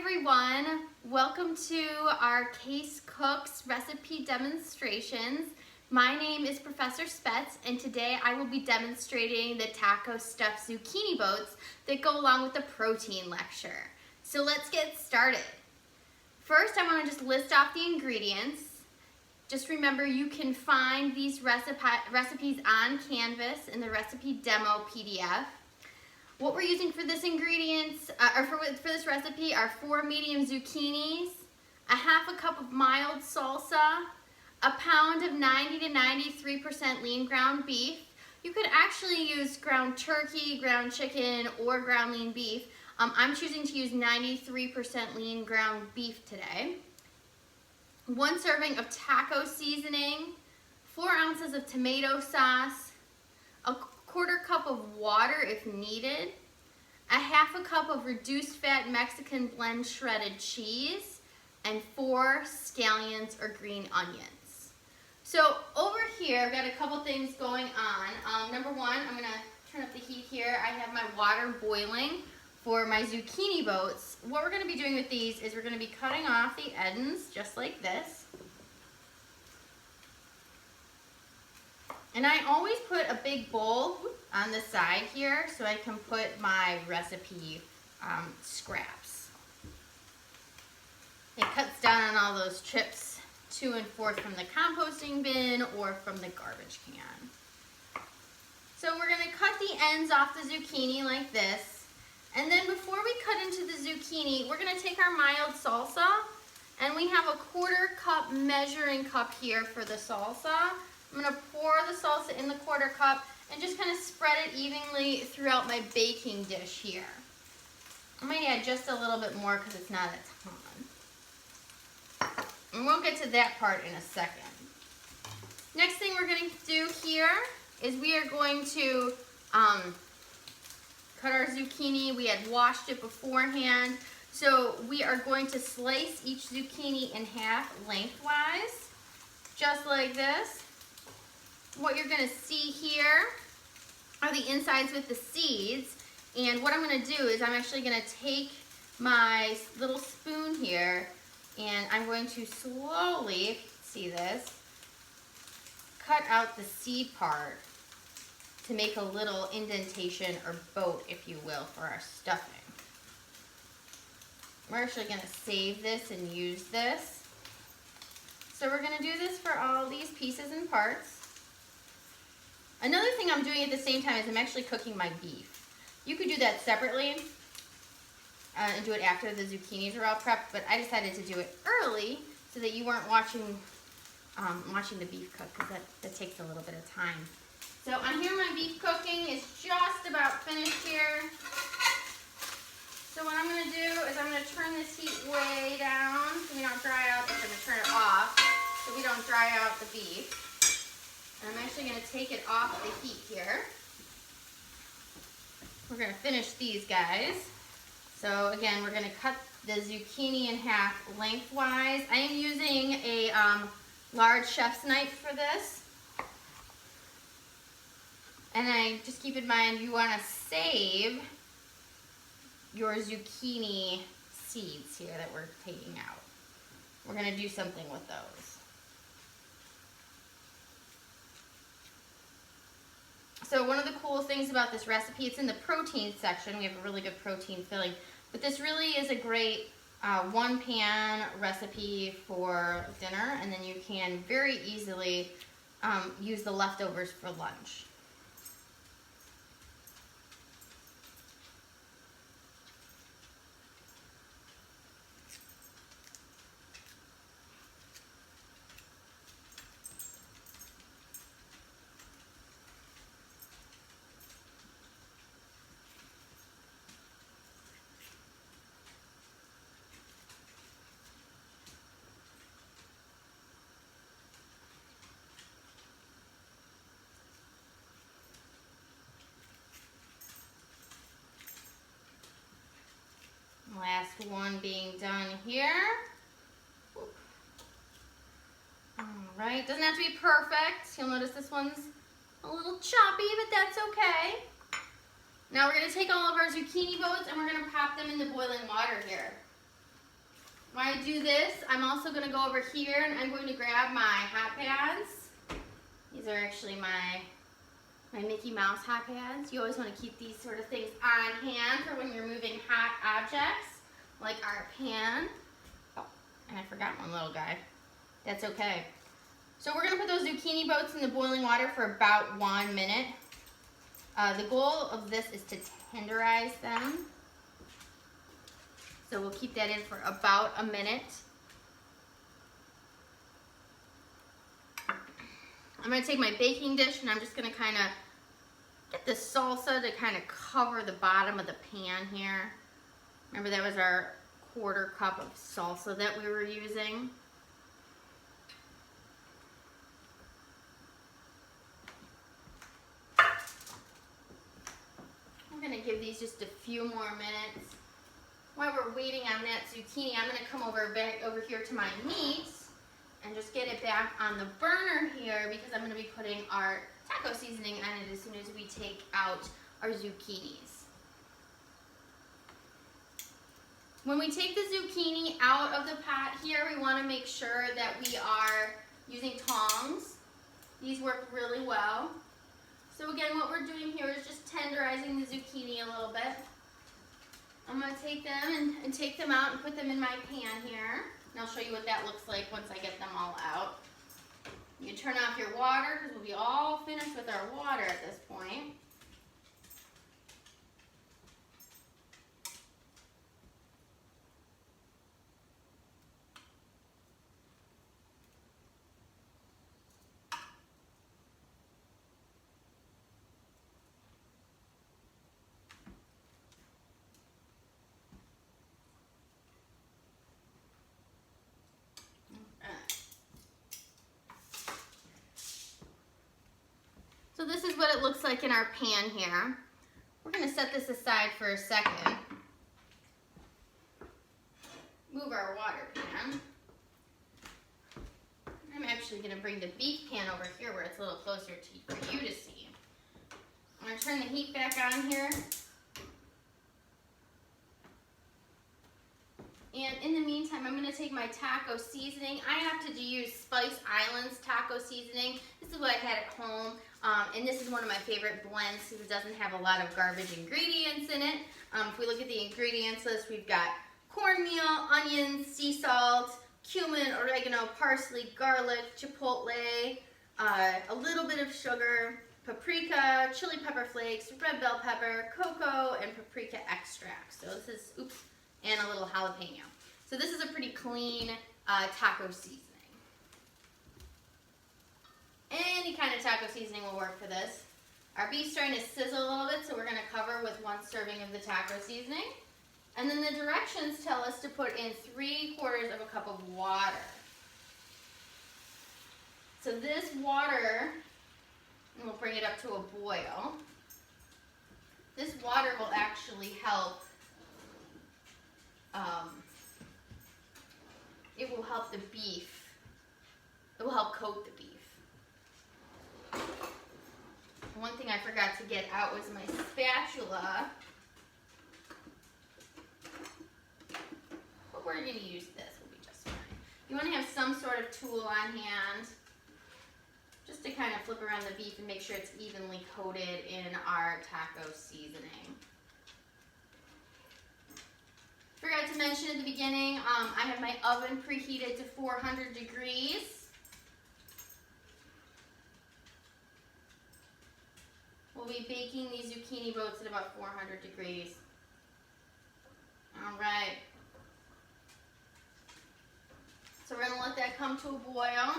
everyone, welcome to our Case Cooks recipe demonstrations. My name is Professor Spetz, and today I will be demonstrating the taco stuffed zucchini boats that go along with the protein lecture. So let's get started. First, I want to just list off the ingredients. Just remember, you can find these recipes on Canvas in the recipe demo PDF. What we're using for this for this recipe are 4 medium zucchinis, a half a cup of mild salsa, a pound of 90 to 93% lean ground beef. You could actually use ground turkey, ground chicken, or ground lean beef. I'm choosing to use 93% lean ground beef today. 1 serving of taco seasoning, 4 ounces of tomato sauce, a 1/4 cup of water if needed, a half a cup of reduced fat Mexican blend shredded cheese, and 4 scallions or green onions. So over here, I've got a couple things going on. Number one, I'm gonna turn up the heat here. I have my water boiling for my zucchini boats. What we're gonna be doing with these is we're gonna be cutting off the ends just like this. And I always put a big bowl on the side here so I can put my recipe scraps. It cuts down on all those chips to and forth from the composting bin or from the garbage can. So we're gonna cut the ends off the zucchini like this. And then before we cut into the zucchini, we're gonna take our mild salsa, and we have a 1/4 cup measuring cup here for the salsa. I'm gonna pour the salsa in the 1/4 cup and just kind of spread it evenly throughout my baking dish here. I might add just a little bit more because it's not a ton. And we'll get to that part in a second. Next thing we're gonna do here is we are going to cut our zucchini. We had washed it beforehand. So we are going to slice each zucchini in half lengthwise, just like this. What you're gonna see here are the insides with the seeds. And what I'm gonna do is I'm actually gonna take my little spoon here and I'm going to slowly, if you can see this, cut out the seed part to make a little indentation or boat, if you will, for our stuffing. We're actually gonna save this and use this. So we're gonna do this for all these pieces and parts. Another thing I'm doing at the same time is I'm actually cooking my beef. You could do that separately and do it after the zucchinis are all prepped, but I decided to do it early so that you weren't watching the beef cook, because that takes a little bit of time. So on here, my beef cooking is just about finished here. So what I'm gonna do is I'm gonna turn this heat way down so we don't dry out. I'm gonna turn it off so we don't dry out the beef. And I'm actually going to take it off the heat here. We're going to finish these guys. So again, we're going to cut the zucchini in half lengthwise. I am using a large chef's knife for this. And I just keep in mind, you want to save your zucchini seeds here that we're taking out. We're going to do something with those. So one of the cool things about this recipe, it's in the protein section. We have a really good protein filling. But this really is a great one-pan recipe for dinner. And then you can very easily use the leftovers for lunch. Last one being done here. All right, doesn't have to be perfect. You'll notice this one's a little choppy, but that's okay. Now we're gonna take all of our zucchini boats and we're gonna pop them in the boiling water here. While I do this, I'm also going to go over here and I'm going to grab my hot pads. These are actually my Mickey Mouse hot pads. You always want to keep these sort of things on hand for when you're moving hot objects, like our pan. Oh, and I forgot one little guy. That's okay. So we're going to put those zucchini boats in the boiling water for about 1 minute. The goal of this is to tenderize them. So we'll keep that in for about a minute. I'm going to take my baking dish and I'm just going to kind of get the salsa to kind of cover the bottom of the pan here. Remember, that was our 1/4 cup of salsa that we were using. I'm going to give these just a few more minutes. While we're waiting on that zucchini, I'm going to come back over here to my meat and just get it back on the burner here because I'm going to be putting our taco seasoning on it as soon as we take out our zucchinis. When we take the zucchini out of the pot here, we want to make sure that we are using tongs. These work really well. So again, what we're doing here is just tenderizing the zucchini a little bit. I'm going to take them and take them out and put them in my pan here. And I'll show you what that looks like once I get them all out. You can turn off your water because we'll be all finished with our water at this point. So this is what it looks like in our pan here. We're going to set this aside for a second. Move our water pan. I'm actually going to bring the beef pan over here where it's a little closer for you to see. I'm going to turn the heat back on here. And in the meantime, I'm going to take my taco seasoning. I have to use Spice Island's taco seasoning. This is what I had at home. And this is one of my favorite blends because it doesn't have a lot of garbage ingredients in it. If we look at the ingredients list, we've got cornmeal, onions, sea salt, cumin, oregano, parsley, garlic, chipotle, a little bit of sugar, paprika, chili pepper flakes, red bell pepper, cocoa, and paprika extract. So this is, and a little jalapeno. So this is a pretty clean taco seasoning. Any kind of taco seasoning will work for this. Our beef's starting to sizzle a little bit, so we're going to cover with 1 serving of the taco seasoning. And then the directions tell us to put in 3/4 of a cup of water. So this water, and we'll bring it up to a boil. This water will actually help, it will help the beef, it will help coat the beef. One thing I forgot to get out was my spatula. But we're going to use this, will be just fine. You want to have some sort of tool on hand just to kind of flip around the beef and make sure it's evenly coated in our taco seasoning. Forgot to mention at the beginning, I have my oven preheated to 400 degrees. We'll be baking these zucchini boats at about 400 degrees. All right. So we're going to let that come to a boil.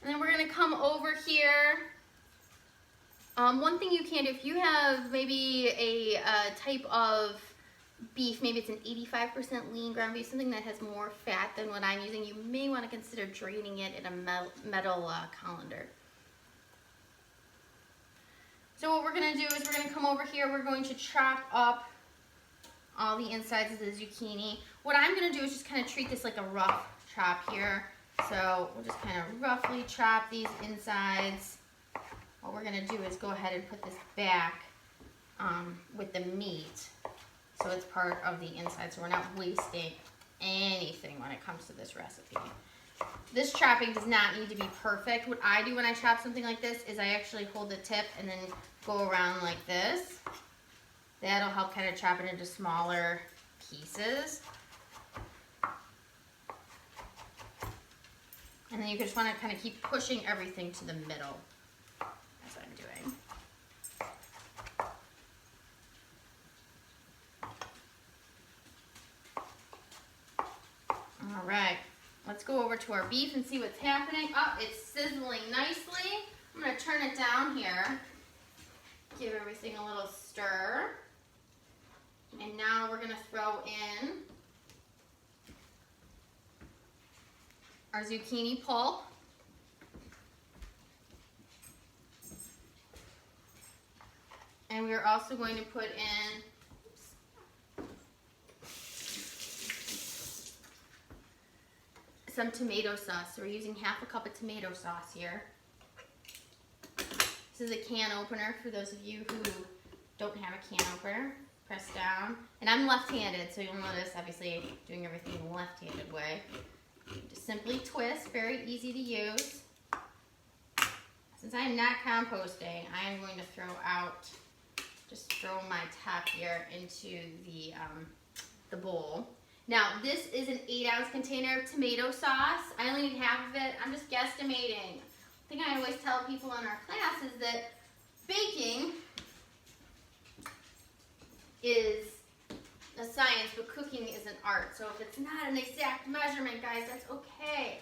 And then we're going to come over here. One thing you can do, if you have maybe a type of beef, maybe it's an 85% lean ground beef, something that has more fat than what I'm using, you may want to consider draining it in a metal colander. So what we're going to do is we're going to come over here, we're going to chop up all the insides of the zucchini. What I'm going to do is just kind of treat this like a rough chop here. So we'll just kind of roughly chop these insides. What we're going to do is go ahead and put this back with the meat. so it's part of the inside, so we're not wasting anything when it comes to this recipe. This chopping does not need to be perfect. What I do when I chop something like this is I actually hold the tip and then go around like this. That'll help kind of chop it into smaller pieces. And then you just want to kind of keep pushing everything to the middle. That's what I'm doing. All right, let's go over to our beef and see what's happening. Oh, it's sizzling nicely. I'm going to turn it down here. Give everything a little stir. And now we're going to throw in our zucchini pulp. And we're also going to put in some tomato sauce. So we're using half a cup of tomato sauce here. This is a can opener for those of you who don't have a can opener. Press down. And I'm left-handed, so you'll notice, obviously, doing everything the left-handed way. Just simply twist, very easy to use. Since I am not composting, I am going to just throw my top here into the bowl. Now, this is an 8-ounce container of tomato sauce. I only need half of it. I'm just guesstimating. The thing I always tell people in our class is that baking is a science, but cooking is an art. So if it's not an exact measurement, guys, that's okay.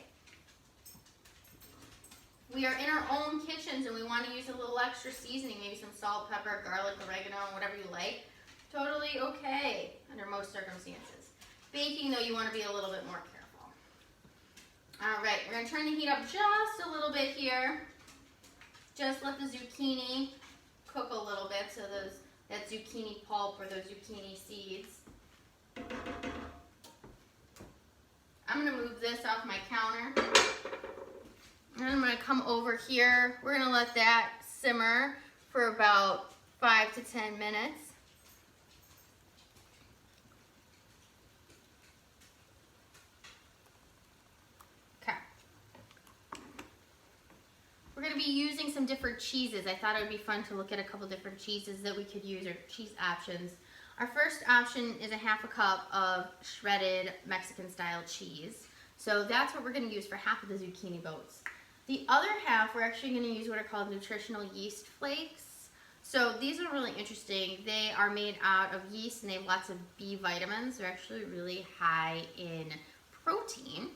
We are in our own kitchens and we want to use a little extra seasoning, maybe some salt, pepper, garlic, oregano, whatever you like. Totally okay under most circumstances. Baking, though, you want to be a little bit more careful. All right, we're going to turn the heat up just a little bit here. Just let the zucchini cook a little bit so that zucchini pulp or those zucchini seeds. I'm going to move this off my counter. And I'm going to come over here. We're going to let that simmer for about 5 to 10 minutes. Okay. We're going to be using some different cheeses. I thought it would be fun to look at a couple different cheeses that we could use, or cheese options. Our first option is a half a cup of shredded Mexican style cheese. So that's what we're going to use for half of the zucchini boats. The other half, we're actually going to use what are called nutritional yeast flakes. So these are really interesting. They are made out of yeast and they have lots of B vitamins. They're actually really high in protein.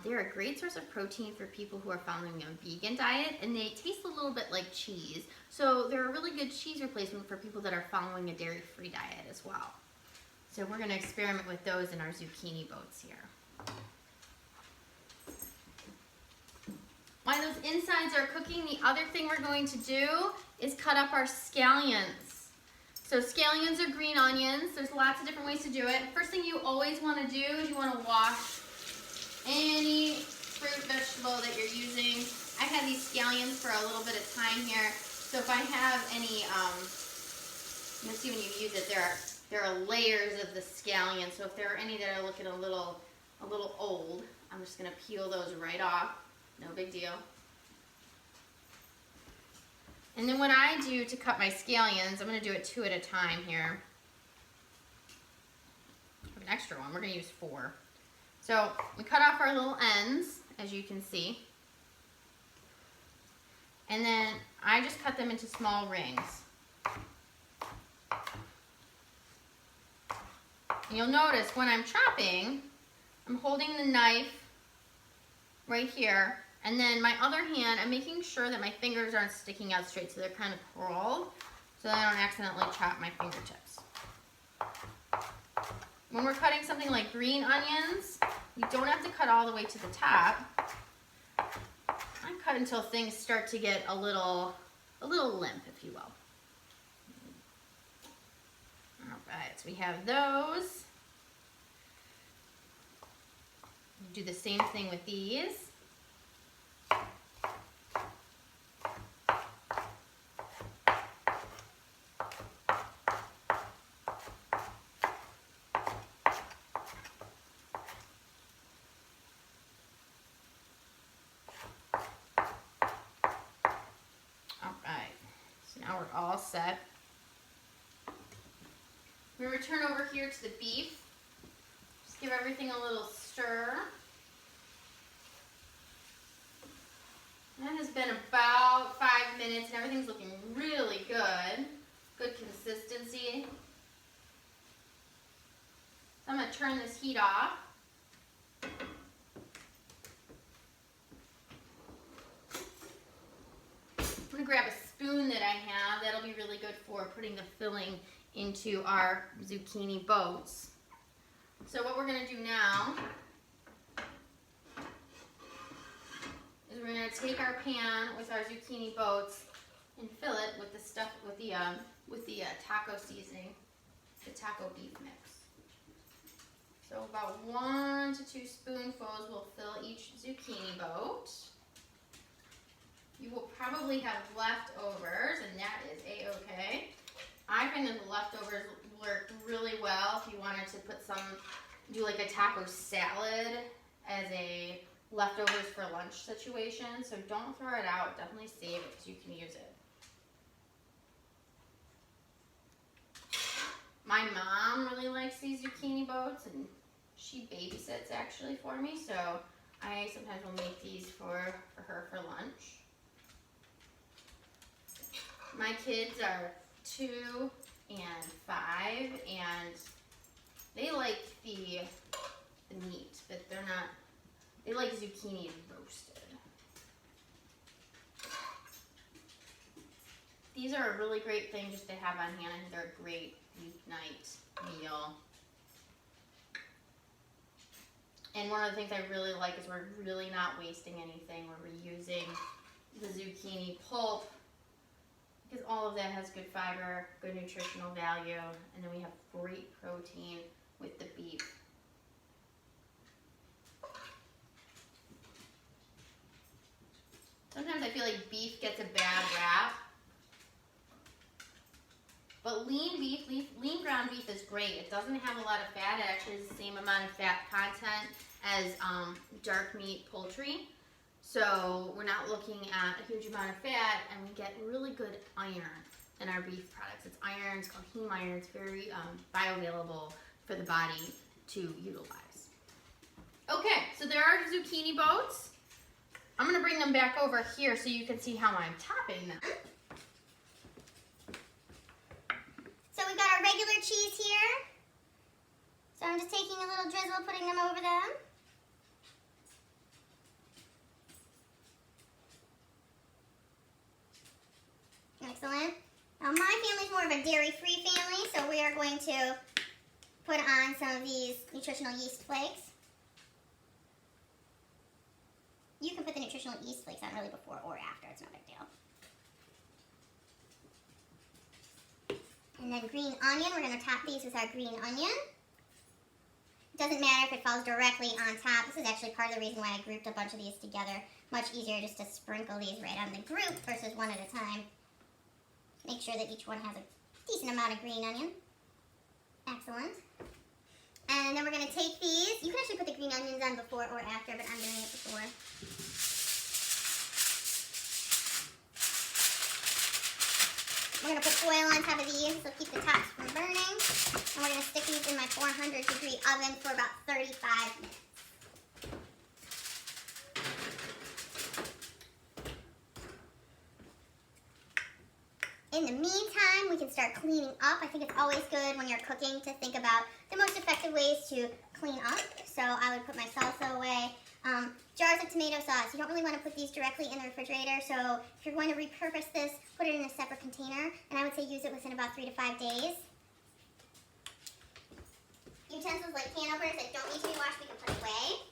They're a great source of protein for people who are following a vegan diet, and they taste a little bit like cheese. So they're a really good cheese replacement for people that are following a dairy-free diet as well. So we're going to experiment with those in our zucchini boats here. While those insides are cooking, the other thing we're going to do is cut up our scallions. So scallions are green onions. There's lots of different ways to do it. First thing you always want to do is you want to wash any fruit, vegetable that you're using. I've had these scallions for a little bit of time here. So if I have any, you'll see when you use it, there are layers of the scallion. So if there are any that are looking a little old, I'm just going to peel those right off. No big deal. And then what I do to cut my scallions, I'm going to do it 2 at a time here. I have an extra one. We're going to use 4. So we cut off our little ends, as you can see. And then I just cut them into small rings. And you'll notice when I'm chopping, I'm holding the knife right here. And then my other hand, I'm making sure that my fingers aren't sticking out straight, so they're kind of curled, so that I don't accidentally chop my fingertips. When we're cutting something like green onions, you don't have to cut all the way to the top. I cut until things start to get a little limp, if you will. All right, so we have those. Do the same thing with these. Now we're all set. We return over here to the beef. Just give everything a little stir. That has been about 5 minutes and everything's looking really good. Good consistency. So I'm going to turn this heat off. I'm going to grab a spoon that I have. That'll be really good for putting the filling into our zucchini boats. So what we're going to do now is we're going to take our pan with our zucchini boats and fill it with the stuff with the taco seasoning, the taco beef mix. So about 1 to 2 spoonfuls will fill each zucchini boat. You will probably have leftovers, and that is a-okay. I find that the leftovers work really well if you wanted to put some, do like a taco salad as a leftovers for lunch situation. So don't throw it out, definitely save it because you can use it. My mom really likes these zucchini boats and she babysits actually for me, so I sometimes will make these for her for lunch. My kids are 2 and 5 and they like the meat, but they're not, they like zucchini roasted. These are a really great thing just to have on hand. I think they're a great weeknight meal. And one of the things I really like is we're really not wasting anything. We're reusing the zucchini pulp because all of that has good fiber, good nutritional value, and then we have great protein with the beef. Sometimes I feel like beef gets a bad rap, but lean ground beef is great. It doesn't have a lot of fat. It actually has the same amount of fat content as dark meat poultry. So we're not looking at a huge amount of fat, and we get really good iron in our beef products. It's iron, it's called heme iron. It's very bioavailable for the body to utilize. Okay, so there are zucchini boats. I'm gonna bring them back over here so you can see how I'm topping them. So we've got our regular cheese here. So I'm just taking a little drizzle, putting them over them. Excellent. Now my family's more of a dairy-free family, so we are going to put on some of these nutritional yeast flakes. You can put the nutritional yeast flakes on really before or after, it's no big deal. And then green onion, we're going to top these with our green onion. It doesn't matter if it falls directly on top. This is actually part of the reason why I grouped a bunch of these together. Much easier just to sprinkle these right on the group versus one at a time. Make sure that each one has a decent amount of green onion. Excellent. And then we're going to take these. You can actually put the green onions on before or after, but I'm doing it before. We're going to put oil on top of these to keep the tops from burning. And we're going to stick these in my 400-degree oven for about 35 minutes. In the meantime, we can start cleaning up. I think it's always good when you're cooking to think about the most effective ways to clean up. So I would put my salsa away. Jars of tomato sauce. You don't really want to put these directly in the refrigerator. So if you're going to repurpose this, put it in a separate container. And I would say use it within about 3 to 5 days. Utensils like can openers that don't need to be washed, we can put away.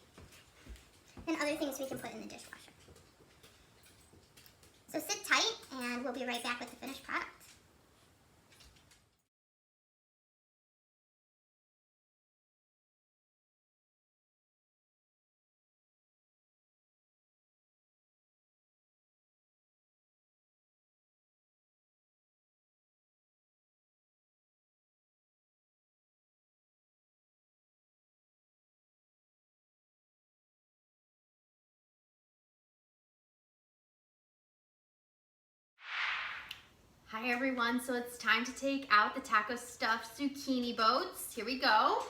And other things we can put in the dishwasher. So sit tight, and we'll be right back with the finished product. Hi everyone, so it's time to take out the taco stuffed zucchini boats. Here we go.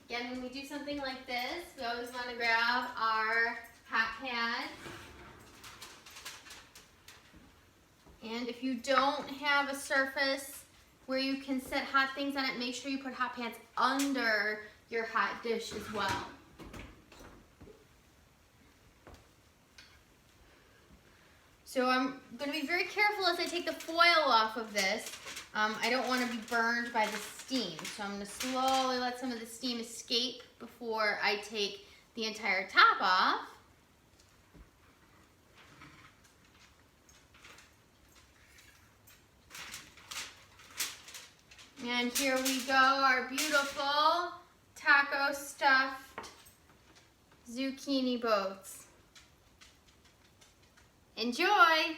Again, when we do something like this, we always want to grab our hot pad. And if you don't have a surface where you can set hot things on it, make sure you put hot pads under your hot dish as well. So I'm going to be very careful as I take the foil off of this. I don't want to be burned by the steam. So I'm going to slowly let some of the steam escape before I take the entire top off. And here we go, our beautiful taco stuffed zucchini boats. Enjoy!